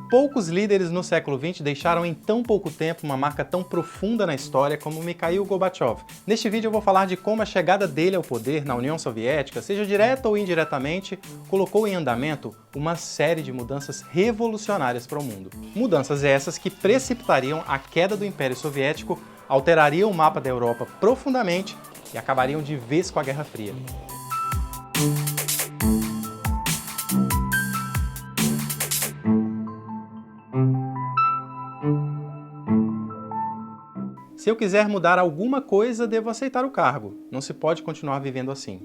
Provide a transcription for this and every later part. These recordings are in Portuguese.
Poucos líderes no século XX deixaram em tão pouco tempo uma marca tão profunda na história como Mikhail Gorbachev. Neste vídeo eu vou falar de como a chegada dele ao poder na União Soviética, seja direta ou indiretamente, colocou em andamento uma série de mudanças revolucionárias para o mundo. Mudanças essas que precipitariam a queda do Império Soviético, alterariam o mapa da Europa profundamente e acabariam de vez com a Guerra Fria. Se eu quiser mudar alguma coisa, devo aceitar o cargo. Não se pode continuar vivendo assim.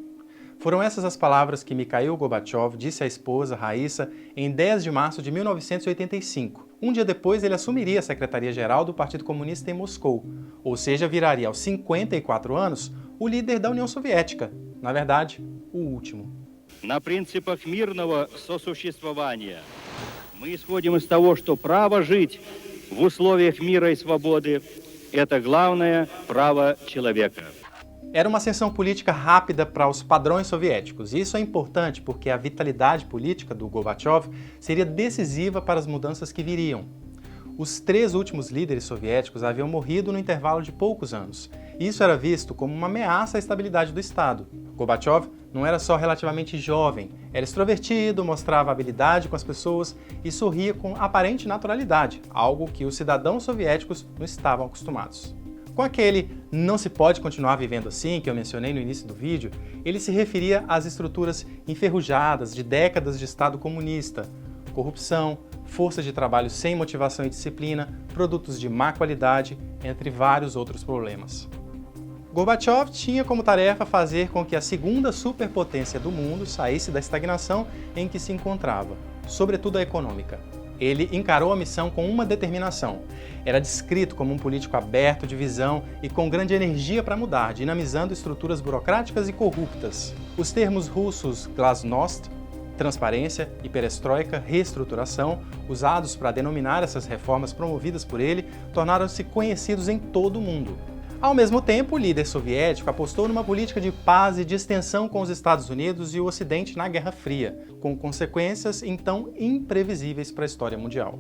Foram essas as palavras que Mikhail Gorbachev disse à esposa, Raissa, em 10 de março de 1985. Um dia depois, ele assumiria a Secretaria-Geral do Partido Comunista em Moscou, ou seja, viraria aos 54 anos o líder da União Soviética. Na verdade, o último. На принципах мирного сосуществования мы исходим из того, что право жить в условиях мира и свободы это главное право человека. Era uma ascensão política rápida para os padrões soviéticos, e isso é importante porque a vitalidade política do Gorbachev seria decisiva para as mudanças que viriam. Os 3 últimos líderes soviéticos haviam morrido no intervalo de poucos anos, e isso era visto como uma ameaça à estabilidade do Estado. Gorbachev não era só relativamente jovem, era extrovertido, mostrava habilidade com as pessoas e sorria com aparente naturalidade, algo que os cidadãos soviéticos não estavam acostumados. Com aquele "não se pode continuar vivendo assim" que eu mencionei no início do vídeo, ele se referia às estruturas enferrujadas de décadas de Estado comunista, corrupção, forças de trabalho sem motivação e disciplina, produtos de má qualidade, entre vários outros problemas. Gorbachev tinha como tarefa fazer com que a segunda superpotência do mundo saísse da estagnação em que se encontrava, sobretudo a econômica. Ele encarou a missão com uma determinação. Era descrito como um político aberto de visão e com grande energia para mudar, dinamizando estruturas burocráticas e corruptas. Os termos russos glasnost, transparência, e perestroika, reestruturação, usados para denominar essas reformas promovidas por ele, tornaram-se conhecidos em todo o mundo. Ao mesmo tempo, o líder soviético apostou numa política de paz e de extensão com os Estados Unidos e o Ocidente na Guerra Fria, com consequências então imprevisíveis para a história mundial.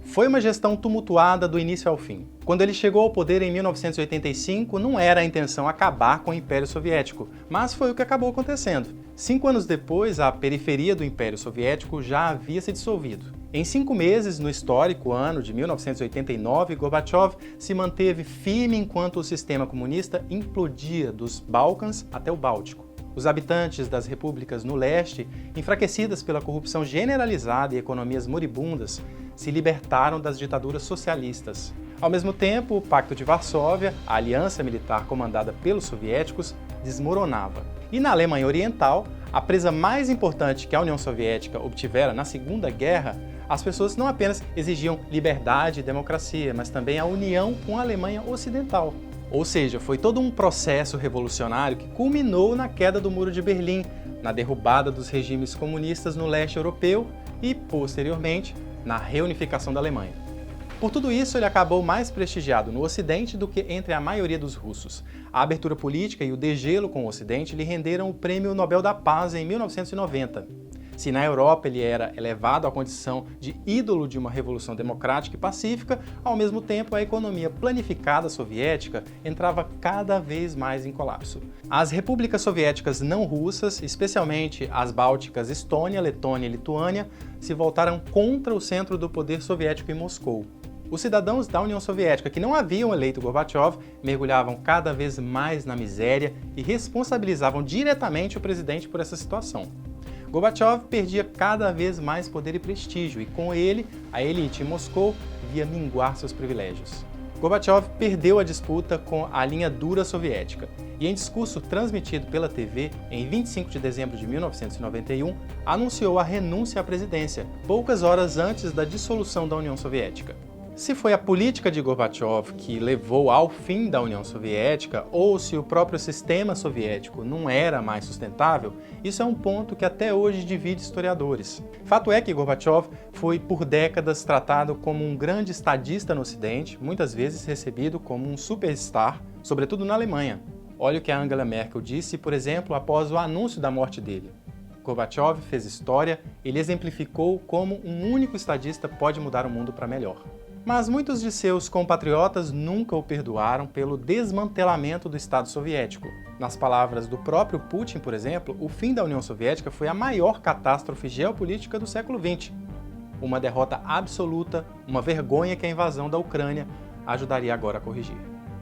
Foi uma gestão tumultuada do início ao fim. Quando ele chegou ao poder em 1985, não era a intenção acabar com o Império Soviético, mas foi o que acabou acontecendo. 5 anos depois, a periferia do Império Soviético já havia se dissolvido. Em 5 meses, no histórico ano de 1989, Gorbachev se manteve firme enquanto o sistema comunista implodia dos Balcãs até o Báltico. Os habitantes das repúblicas no leste, enfraquecidas pela corrupção generalizada e economias moribundas, se libertaram das ditaduras socialistas. Ao mesmo tempo, o Pacto de Varsóvia, a aliança militar comandada pelos soviéticos, desmoronava. E na Alemanha Oriental, a presa mais importante que a União Soviética obtivera na Segunda Guerra, as pessoas não apenas exigiam liberdade e democracia, mas também a união com a Alemanha Ocidental. Ou seja, foi todo um processo revolucionário que culminou na queda do Muro de Berlim, na derrubada dos regimes comunistas no leste europeu e, posteriormente, na reunificação da Alemanha. Por tudo isso, ele acabou mais prestigiado no Ocidente do que entre a maioria dos russos. A abertura política e o degelo com o Ocidente lhe renderam o Prêmio Nobel da Paz em 1990. Se na Europa ele era elevado à condição de ídolo de uma revolução democrática e pacífica, ao mesmo tempo a economia planificada soviética entrava cada vez mais em colapso. As repúblicas soviéticas não russas, especialmente as bálticas Estônia, Letônia e Lituânia, se voltaram contra o centro do poder soviético em Moscou. Os cidadãos da União Soviética que não haviam eleito Gorbachev mergulhavam cada vez mais na miséria e responsabilizavam diretamente o presidente por essa situação. Gorbachev perdia cada vez mais poder e prestígio, e com ele, a elite em Moscou via minguar seus privilégios. Gorbachev perdeu a disputa com a linha dura soviética, e em discurso transmitido pela TV em 25 de dezembro de 1991, anunciou a renúncia à presidência, poucas horas antes da dissolução da União Soviética. Se foi a política de Gorbachev que levou ao fim da União Soviética ou se o próprio sistema soviético não era mais sustentável, isso é um ponto que até hoje divide historiadores. Fato é que Gorbachev foi por décadas tratado como um grande estadista no Ocidente, muitas vezes recebido como um superstar, sobretudo na Alemanha. Olha o que a Angela Merkel disse, por exemplo, após o anúncio da morte dele. Gorbachev fez história, ele exemplificou como um único estadista pode mudar o mundo para melhor. Mas muitos de seus compatriotas nunca o perdoaram pelo desmantelamento do Estado soviético. Nas palavras do próprio Putin, por exemplo, o fim da União Soviética foi a maior catástrofe geopolítica do século XX. Uma derrota absoluta, uma vergonha que a invasão da Ucrânia ajudaria agora a corrigir.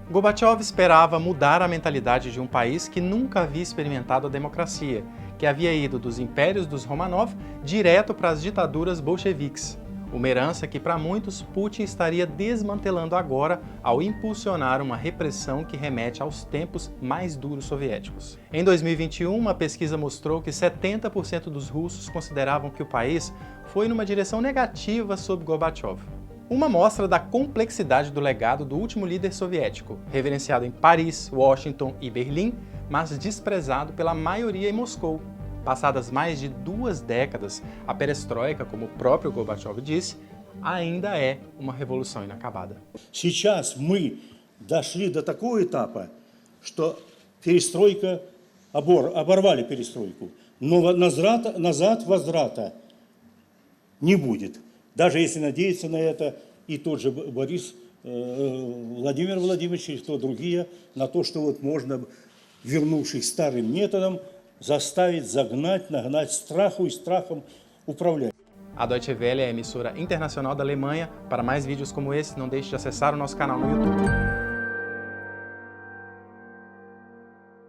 Gorbachev esperava mudar a mentalidade de um país que nunca havia experimentado a democracia, que havia ido dos impérios dos Romanov direto para as ditaduras bolcheviques. Uma herança que, para muitos, Putin estaria desmantelando agora ao impulsionar uma repressão que remete aos tempos mais duros soviéticos. Em 2021, uma pesquisa mostrou que 70% dos russos consideravam que o país foi numa direção negativa sob Gorbachev. Uma mostra da complexidade do legado do último líder soviético, reverenciado em Paris, Washington e Berlim, mas desprezado pela maioria em Moscou. Passadas mais de 2 décadas, a perestroika, como o próprio Gorbachev disse, ainda é uma revolução inacabada. Сейчас мы дошли до такого этапа, что перестройка, оборвали перестройку, но назад возврата не будет. Даже если надеяться на это и тот же Борис Владимир Владимирович и кто другие, на то, что вот можно, вернувшись старым методом, заставить, загнать, нагнать страху и страхом управлять. A Deutsche Welle é a emissora internacional da Alemanha. Para mais vídeos como esse, não deixe de acessar o nosso canal no YouTube.